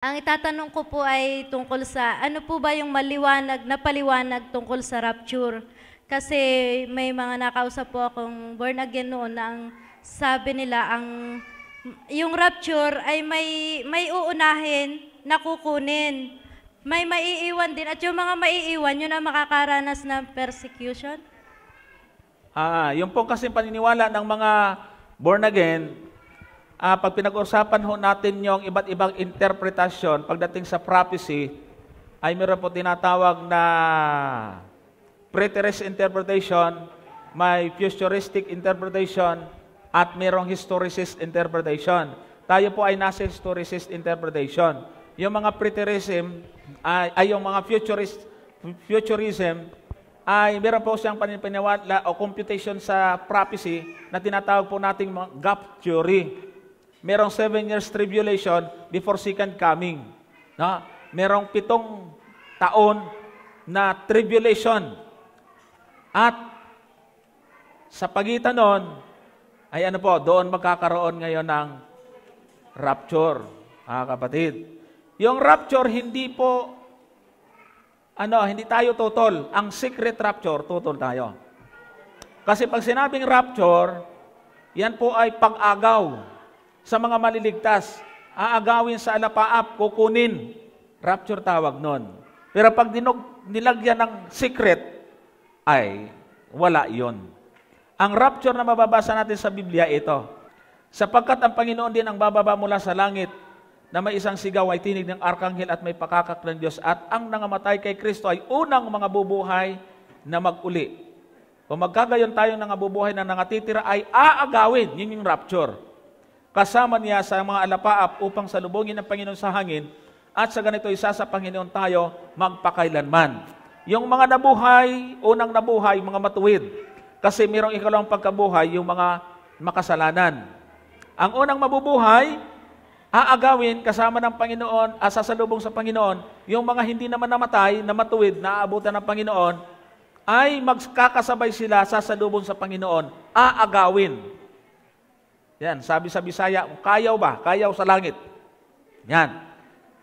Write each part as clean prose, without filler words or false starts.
Ang itatanong ko po ay tungkol sa ano po ba yung paliwanag tungkol sa rapture? Kasi may mga nakausap po akong born again noon na ang sabi nila yung rapture ay may uunahin na kukunin. May maiiwan din at yung mga maiiwan yun ang makakaranas ng persecution. Yung pong kasing paniniwala ng mga born again, pag pinag-usapan ho natin yung iba't ibang interpretasyon pagdating sa prophecy, ay meron po tinatawag na preterist interpretation, may futuristic interpretation, at mayroong historicist interpretation. Tayo po ay nasa historicist interpretation. Yung mga preterism, yung mga futurism, ay meron po siyang paniniwala o computation sa prophecy na tinatawag po nating gap theory. Merong 7 years tribulation before second coming. No? Merong 7 taon na tribulation. At sa pagitan nun, ay doon magkakaroon ngayon ng rapture. Kapatid. Yung rapture, hindi tayo tutol. Ang secret rapture, tutol tayo. Kasi pag sinabing rapture, yan po ay pag-agaw sa mga maliligtas. Aagawin sa alapaap, kukunin. Rapture tawag nun. Pero pag nilagyan ng secret, ay wala yon. Ang rapture na mababasa natin sa Biblia, ito. Sapagkat ang Panginoon din ang bababa mula sa langit, na may isang sigaw ay tinig ng arkanghel at may pakakak ng Diyos, at ang nangamatay kay Kristo ay unang mga bubuhay na mag-uli. Kung magkagayon tayong nangabubuhay na nangatitira, ay aagawin. Yun yung rapture. Kasama niya sa mga alapaap upang salubungin ng Panginoon sa hangin, at sa ganito isa sa Panginoon tayo magpakailanman. Yung mga nabuhay, unang nabuhay, mga matuwid. Kasi mayroong ikalawang pagkabuhay, yung mga makasalanan. Ang unang mabubuhay, aagawin kasama ng Panginoon, sasalubong sa Panginoon. Yung mga hindi naman namatay, na matuwid, na aabutan ng Panginoon, ay magkakasabay sila sasalubong sa Panginoon. Aagawin. Yan, sabi sa Bisaya, kayaw ba? Kayaw sa langit. Yan.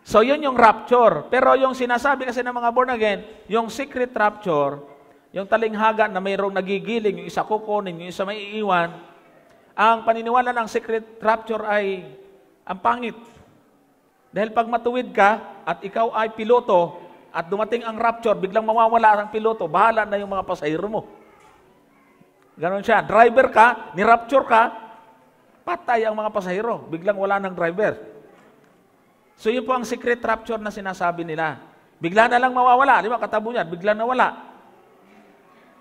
So, yun yung rapture. Pero yung sinasabi kasi ng mga born again, yung secret rapture, yung talinghaga na mayroong nagigiling, yung isa kukunin, yung isa maiiwan, ang paniniwala ng secret rapture ay ang pangit. Dahil pag matuwid ka at ikaw ay piloto at dumating ang rapture, biglang mawawala ang piloto, bahala na yung mga pasahero mo. Ganon siya. Driver ka, ni-rapture ka, patay ang mga pasahero. Biglang wala ng driver. So yun po ang secret rapture na sinasabi nila. Bigla na lang mawawala. Di ba? Katabo niyan. Bigla na wala.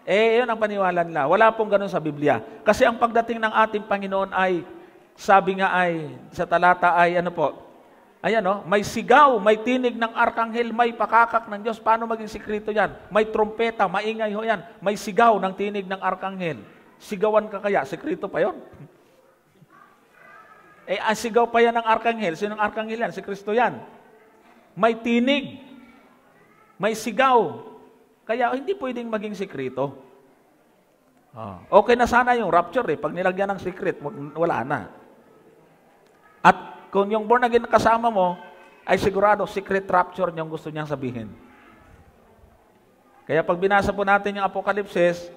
Yun ang paniwala nila. Wala pong ganun sa Biblia. Kasi ang pagdating ng ating Panginoon ay, sabi nga ay, sa talata ay, may sigaw, may tinig ng arkanghel, may pakakak ng Diyos. Paano maging sikrito yan? May trompeta, maingay ho yan. May sigaw ng tinig ng arkanghel. Sigawan ka kaya? Sikrito pa yon. Sigaw pa yan ng arkanghel. Sinong arkanghel yan? Si Kristo yan. May tinig. May sigaw. Kaya hindi pwedeng maging sikrito. Okay na sana yung rapture Pag nilagyan ng secret, wala na. At kung yung born again kasama mo, ay sigurado secret rapture yung gusto niyang sabihin. Kaya pag binasa po natin yung Apokalipsis,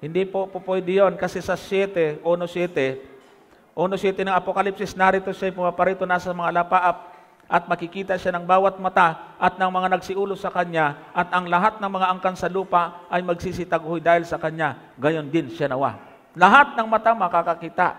hindi po pwede yun kasi sa 1:7 ng Apokalipsis, narito siya pumaparito nasa mga lapaap at makikita siya ng bawat mata at ng mga nagsiulo sa kanya at ang lahat ng mga angkan sa lupa ay magsisitaguhoy dahil sa kanya. Gayon din siya nawa. Lahat ng mata makakakita